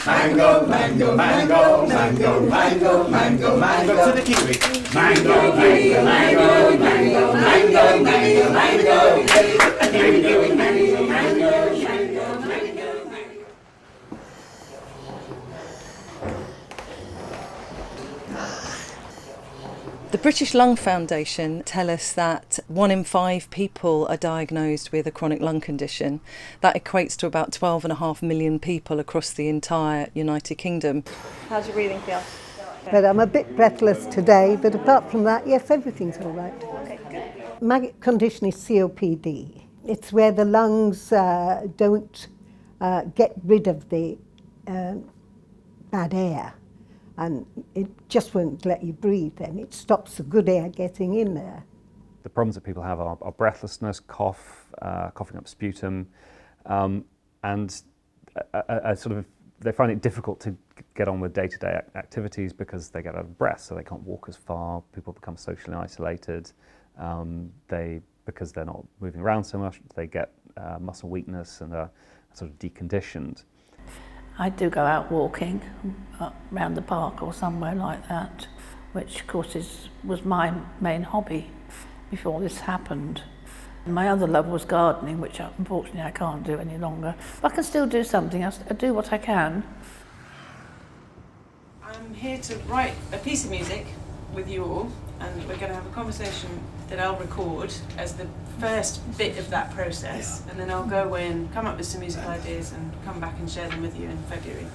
Mango, mango, mango, mango, mango, mango, mango to the kiwi. Mango, mango, mango, mango, mango, mango, mango, mango, mango, mango. The British Lung Foundation tell us that 1 in 5 people are diagnosed with a chronic lung condition. That equates to about 12.5 million people across the entire United Kingdom. How's your breathing feel? But I'm a bit breathless today, but apart from that, yes, everything's all right. Okay, good. My condition is COPD. It's where the lungs don't get rid of the bad air, and it just won't let you breathe then. It stops the good air getting in there. The problems that people have are breathlessness, cough, coughing up sputum, and they find it difficult to get on with day-to-day activities because they get out of breath, so they can't walk as far. People become socially isolated. Because they're not moving around so much, they get muscle weakness and are sort of deconditioned. I do go out walking around the park or somewhere like that, which of course was my main hobby before this happened. My other love was gardening, which unfortunately I can't do any longer. But I can still do something, I do what I can. I'm here to write a piece of music with you all, and we're going to have a conversation that I'll record as the first bit of that process, and then I'll go away and come up with some musical ideas and come back and share them with you in February.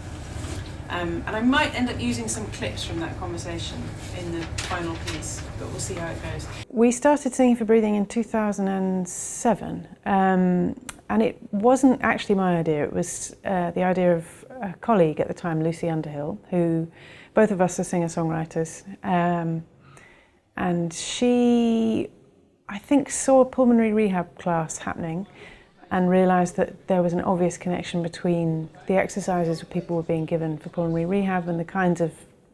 And I might end up using some clips from that conversation in the final piece, but we'll see how it goes. We started Singing for Breathing in 2007, and it wasn't actually my idea. It was the idea of a colleague at the time, Lucy Underhill, who both of us are singer-songwriters. And she, I think, saw a pulmonary rehab class happening and realised that there was an obvious connection between the exercises people were being given for pulmonary rehab and the kinds of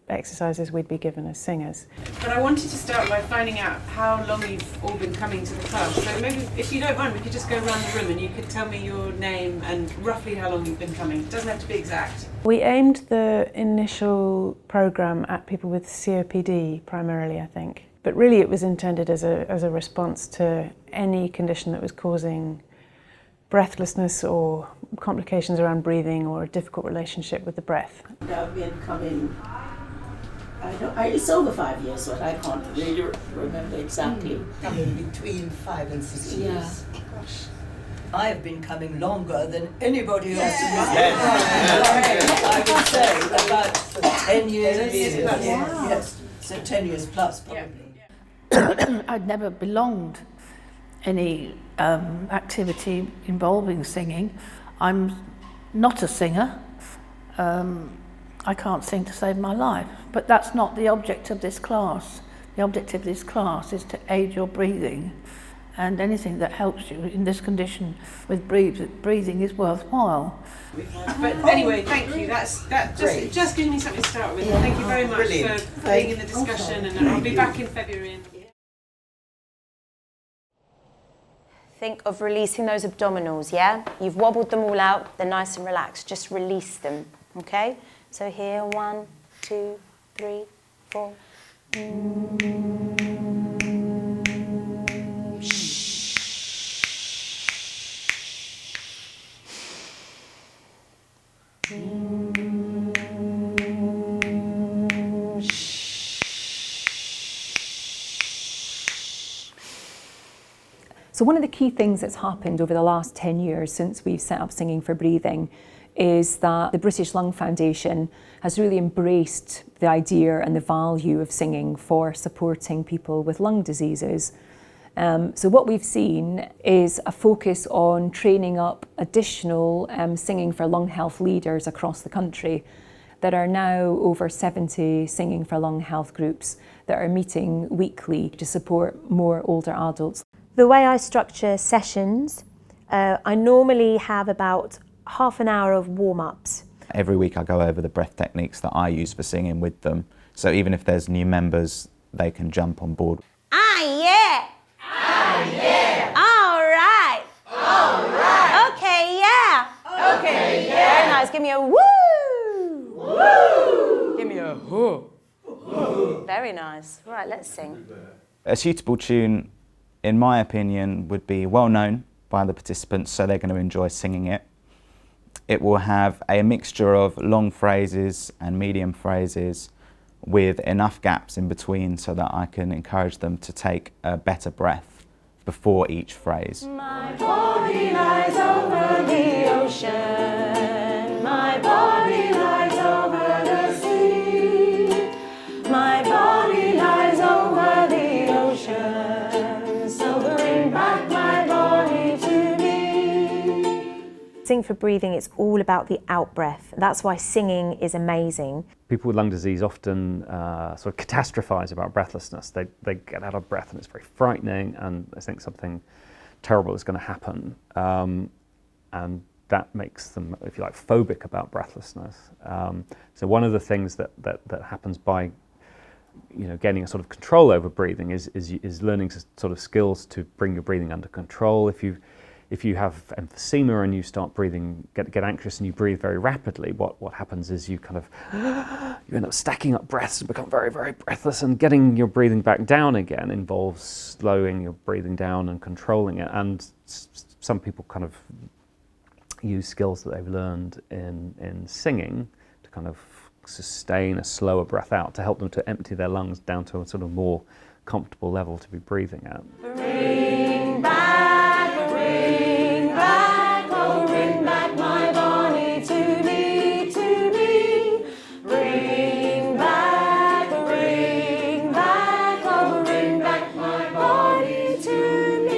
exercises we'd be given as singers. But I wanted to start by finding out how long you've all been coming to the class. So maybe, if you don't mind, we could just go around the room and you could tell me your name and roughly how long you've been coming. It doesn't have to be exact. We aimed the initial programme at people with COPD primarily, I think. But really it was intended as a response to any condition that was causing breathlessness or complications around breathing or a difficult relationship with the breath. I've been coming, it's over 5 years, but I can't really remember exactly. Coming between 5 and 6 years. Yeah. Gosh. I've been coming longer than anybody else in this Yes. I would say about 10 years. 10 years plus. Wow. Yes, so 10 years plus probably. I'd never belonged any activity involving singing. I'm not a singer. I can't sing to save my life, but that's not the object of this class. The object of this class is to aid your breathing, and anything that helps you in this condition with breathing is worthwhile. But anyway, thank you. That just gives me something to start with. Yeah. Thank you very much Brilliant. for being in the discussion, and I'll be back in February. Think of releasing those abdominals, yeah? You've wobbled them all out, they're nice and relaxed. Just release them, okay? So here, 1, 2, 3, 4. So one of the key things that's happened over the last 10 years since we've set up Singing for Breathing is that the British Lung Foundation has really embraced the idea and the value of singing for supporting people with lung diseases. So what we've seen is a focus on training up additional Singing for Lung Health leaders across the country. There are now over 70 Singing for Lung Health groups that are meeting weekly to support more older adults. The way I structure sessions, I normally have about half an hour of warm-ups. Every week I go over the breath techniques that I use for singing with them. So even if there's new members, they can jump on board. Ah, yeah! Ah, yeah! All right! All right! Okay, yeah! Okay, Very nice, give me a woo! Give me a whoo. Very nice. Right, let's sing. A suitable tune, in my opinion, would be well known by the participants, so they're going to enjoy singing it. It will have a mixture of long phrases and medium phrases with enough gaps in between so that I can encourage them to take a better breath before each phrase. My body lies over the ocean. My body lies over the sea. My body lies over the ocean. So bring back my body to me. Sing for breathing, it's all about the out breath. That's why singing is amazing. People with lung disease often sort of catastrophize about breathlessness. They get out of breath and it's very frightening, and they think something terrible is going to happen. And that makes them, if you like, phobic about breathlessness. So one of the things that happens by gaining a sort of control over breathing is learning sort of skills to bring your breathing under control. If you have emphysema and you start breathing, get anxious and you breathe very rapidly, what happens is you kind of, you end up stacking up breaths and become very, very breathless, and getting your breathing back down again involves slowing your breathing down and controlling it. And some people kind of use skills that they've learned in singing to kind of sustain a slower breath out, to help them to empty their lungs down to a sort of more comfortable level to be breathing at. Bring back, bring back, oh bring back my body to me, to me. Bring back, oh bring back my body to me.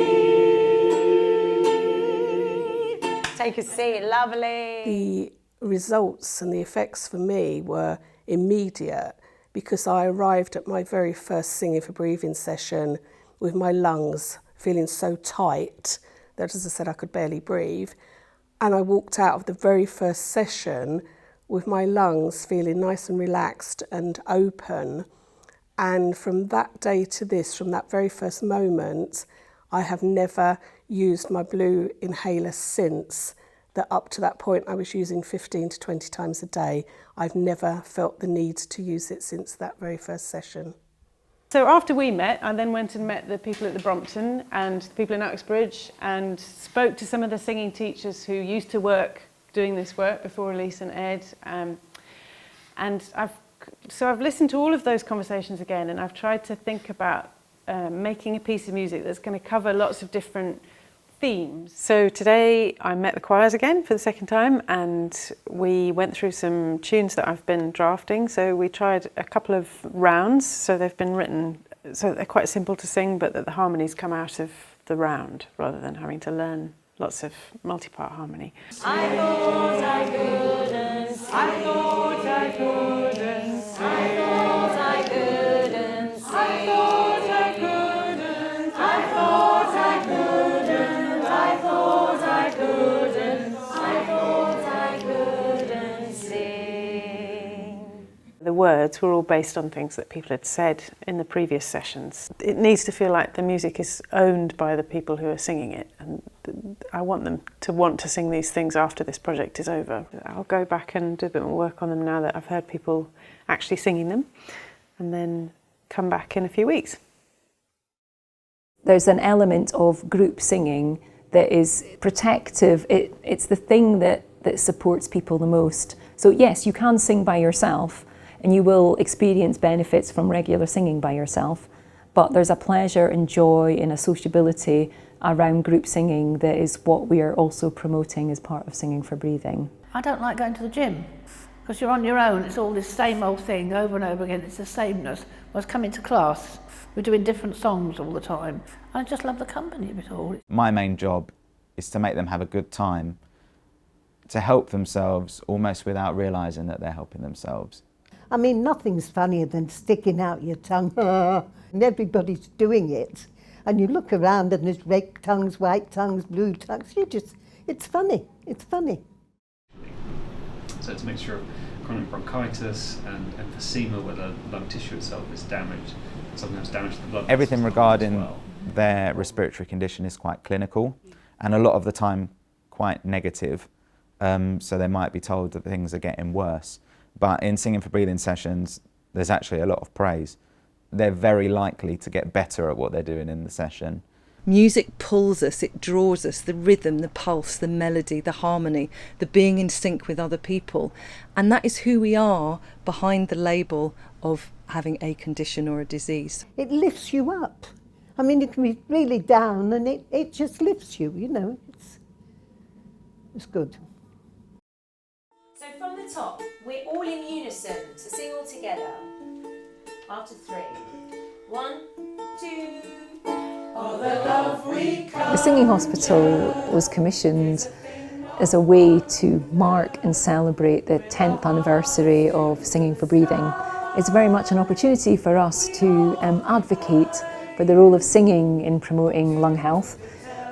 Take a seat, lovely. The results and the effects for me were immediate, because I arrived at my very first singing for breathing session with my lungs feeling so tight that, as I said, I could barely breathe. And I walked out of the very first session with my lungs feeling nice and relaxed and open. And from that day to this, from that very first moment, I have never used my blue inhaler since. That up to that point I was using 15 to 20 times a day. I've never felt the need to use it since that very first session. So after we met, I then went and met the people at the Brompton and the people in Uxbridge, and spoke to some of the singing teachers who used to work doing this work before Elise and Ed. And I've listened to all of those conversations again, and I've tried to think about making a piece of music that's going to cover lots of different themes. So today I met the choirs again for the second time, and we went through some tunes that I've been drafting. So we tried a couple of rounds, so they've been written so they're quite simple to sing, but that the harmonies come out of the round rather than having to learn lots of multi-part harmony. I thought I couldn't, I thought I couldn't, I thought I couldn't, I thought I couldn't, I thought I couldn't, I thought I couldn't, I thought I couldn't sing. The words were all based on things that people had said in the previous sessions. It needs to feel like the music is owned by the people who are singing it, and I want them to want to sing these things after this project is over. I'll go back and do a bit more work on them now that I've heard people actually singing them, and then come back in a few weeks. There's an element of group singing that is protective. It's the thing that supports people the most. So yes, you can sing by yourself and you will experience benefits from regular singing by yourself, but there's a pleasure and joy and a sociability around group singing that is what we are also promoting as part of Singing for Breathing. I don't like going to the gym because you're on your own. It's all this same old thing over and over again. It's the sameness. Whereas coming to class, we're doing different songs all the time. I just love the company of it all. My main job is to make them have a good time, to help themselves almost without realising that they're helping themselves. I mean, nothing's funnier than sticking out your tongue and everybody's doing it. And you look around and there's red tongues, white tongues, blue tongues. It's funny, it's funny. So it's a mixture of chronic bronchitis and emphysema, where the lung tissue itself is damaged, sometimes damage to the blood. Everything regarding their respiratory condition is quite clinical and a lot of the time quite negative. So they might be told that things are getting worse. But in singing for breathing sessions, there's actually a lot of praise. They're very likely to get better at what they're doing in the session. Music pulls us, it draws us, the rhythm, the pulse, the melody, the harmony, the being in sync with other people. And that is who we are behind the label of having a condition or a disease. It lifts you up. I mean, it can be really down and it just lifts you, you know. It's good. So from the top, we're all in unison, so sing all together. After 3. 1, 2. The Singing Hospital was commissioned as a way to mark and celebrate the 10th anniversary of Singing for Breathing. It's very much an opportunity for us to advocate for the role of singing in promoting lung health,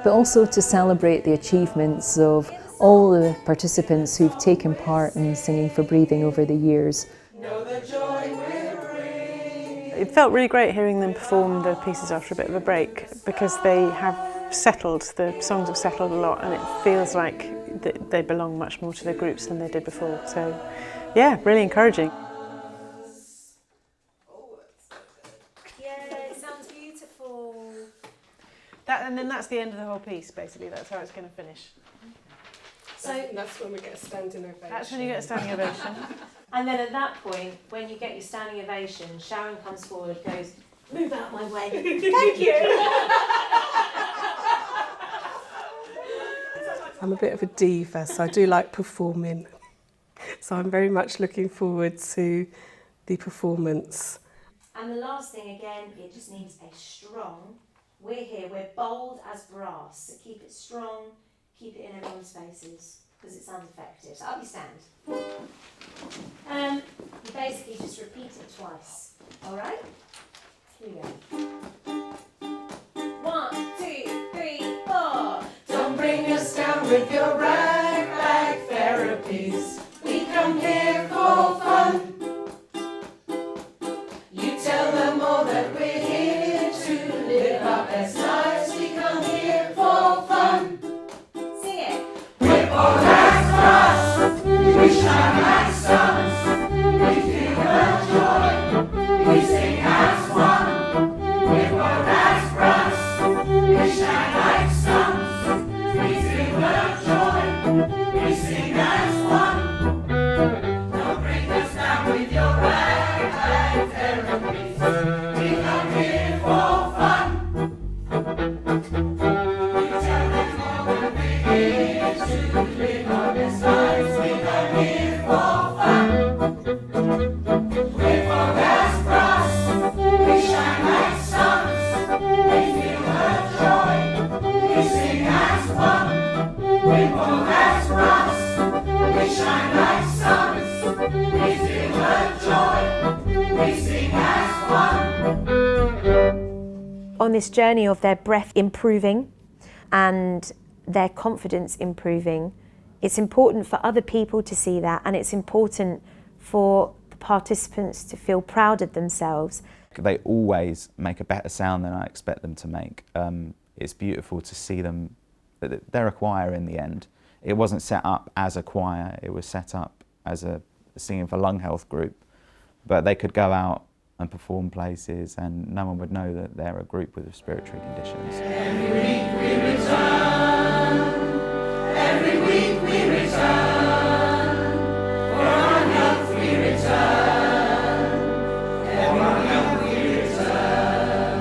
but also to celebrate the achievements of all the participants who've taken part in Singing for Breathing over the years. It felt really great hearing them perform the pieces after a bit of a break, because they have settled, the songs have settled a lot, and it feels like they belong much more to their groups than they did before. So yeah, really encouraging. Yeah, it sounds beautiful. And then that's the end of the whole piece, basically. That's how it's going to finish. So that's when we get a standing ovation. That's when you get a standing ovation. And then at that point, when you get your standing ovation, Sharon comes forward, goes, "Move out my way." Thank you. I'm a bit of a diva, so I do like performing. So I'm very much looking forward to the performance. And the last thing, again, it just needs a strong. We're here, we're bold as brass. So keep it strong, keep it in everyone's faces, because it sounds effective. So up you stand. You basically just repeat it twice. Alright? Here we go. 1, 2, 3, 4. Don't bring us down with your rag therapies. We come here for fun. You tell them all that we're here to live our best lives. We come here for fun. Sing it. We're all as stars. We shine like suns. We feel the joy. We sing as one. We're all as brass. We shine like suns. We feel the joy. We sing as one. Don't bring us down with your rag therapies. We come here for fun. You tell them all that we're here to live our best lives. We come here for fun. We're all as brass. We shine like suns. We feel the joy. We sing as one. We're all as brass. We shine like suns. We feel the joy. We sing as one. On this journey of their breath improving and their confidence improving, it's important for other people to see that, and it's important for the participants to feel proud of themselves. They always make a better sound than I expect them to make. It's beautiful to see them. They're a choir in the end. It wasn't set up as a choir, it was set up as a Singing for Lung Health group, but they could go out and perform places and no one would know that they're a group with respiratory conditions. Every week we return. Every week we return. For our health we return. For our health we return.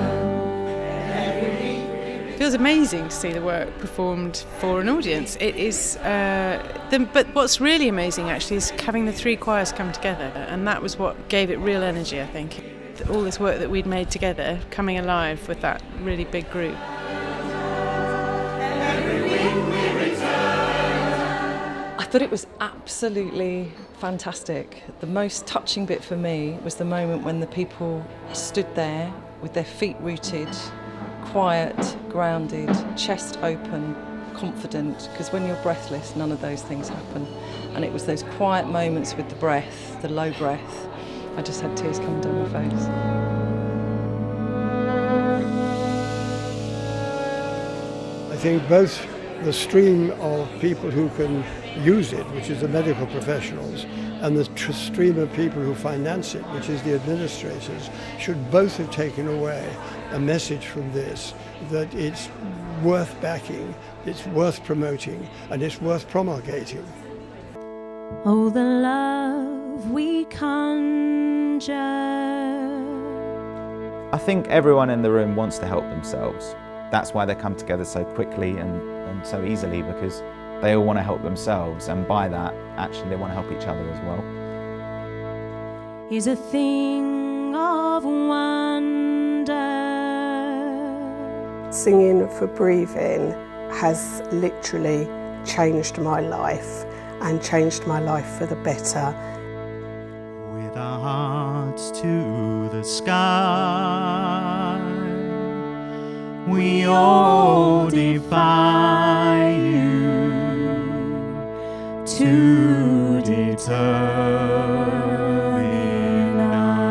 Every week we return. It feels amazing to see the work performed for an audience. It is, but what's really amazing actually is having the 3 choirs come together, and that was what gave it real energy, I think. All this work that we'd made together coming alive with that really big group. I thought it was absolutely fantastic. The most touching bit for me was the moment when the people stood there with their feet rooted, quiet, grounded, chest open, confident, because when you're breathless, none of those things happen. And it was those quiet moments with the breath, the low breath. I just had tears coming down my face. I think both the stream of people who can use it, which is the medical professionals, and the stream of people who finance it, which is the administrators, should both have taken away a message from this that it's worth backing, it's worth promoting, and it's worth promulgating. Oh, the love we conjure. I think everyone in the room wants to help themselves. That's why they come together so quickly and so easily, because they all want to help themselves, and by that, actually, they want to help each other as well. Is a thing of wonder. Singing for breathing has literally changed my life, and changed my life for the better. With our hearts to the sky, we all defy you to determine us.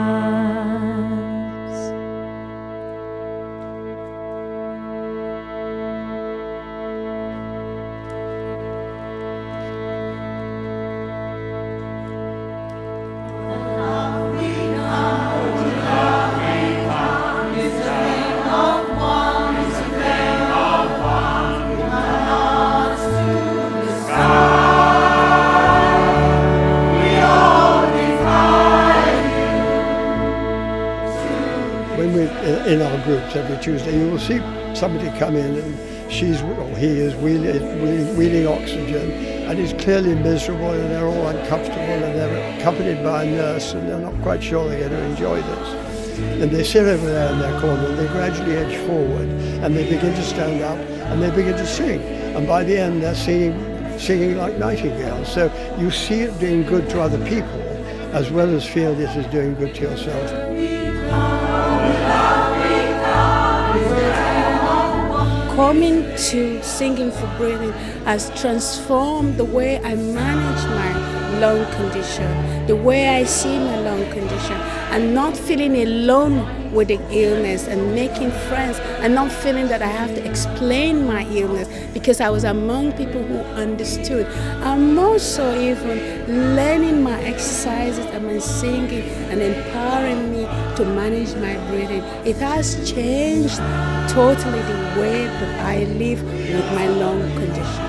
When we're in our groups every Tuesday, you will see somebody come in and he is wheeling oxygen, and he's clearly miserable, and they're all uncomfortable, and they're accompanied by a nurse, and they're not quite sure they're going to enjoy this. And they sit over there in their corner, and they gradually edge forward, and they begin to stand up, and they begin to sing. And by the end, they're singing like nightingales. So you see it doing good to other people, as well as feel this is doing good to yourself. Coming to Singing for Breathing has transformed the way I manage my lung condition, the way I see my lung condition, and not feeling alone with the illness, and making friends, and not feeling that I have to explain my illness, because I was among people who understood. I'm also even learning my exercises and my singing and empowering me to manage my breathing. It has changed totally the way that I live with my lung condition.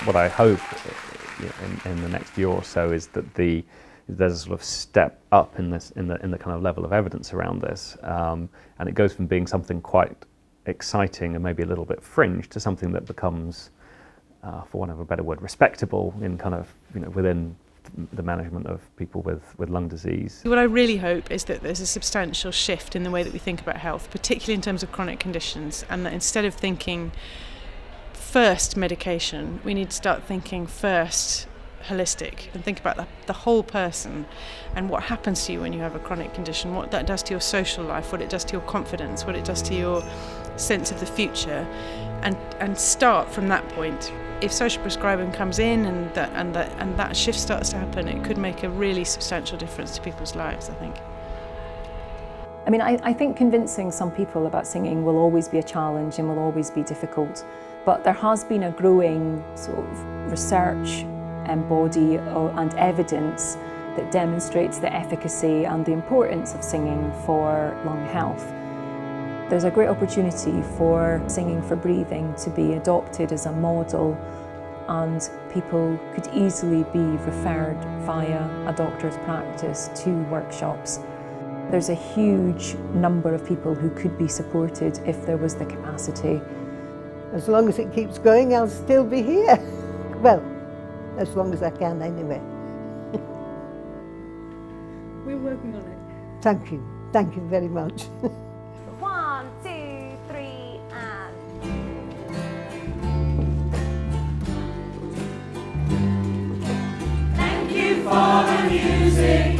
What I hope in the next year or so is that there's a sort of step up in the kind of level of evidence around this, and it goes from being something quite exciting and maybe a little bit fringe to something that becomes, for want of a better word, respectable in kind of within the management of people with lung disease. What I really hope is that there's a substantial shift in the way that we think about health, particularly in terms of chronic conditions, and that instead of thinking first medication, we need to start thinking first holistic and think about the whole person and what happens to you when you have a chronic condition, what that does to your social life, what it does to your confidence, what it does to your sense of the future, and start from that point. If social prescribing comes in and that shift starts to happen, it could make a really substantial difference to people's lives, I think. I mean, I think convincing some people about singing will always be a challenge and will always be difficult, but there has been a growing sort of research and body and evidence that demonstrates the efficacy and the importance of singing for lung health. There's a great opportunity for Singing for Breathing to be adopted as a model, and people could easily be referred via a doctor's practice to workshops. There's a huge number of people who could be supported if there was the capacity. As long as it keeps going, I'll still be here. Well, as long as I can anyway. We're working on it. Thank you very much. 1, 2, 3, and... Thank you for the music.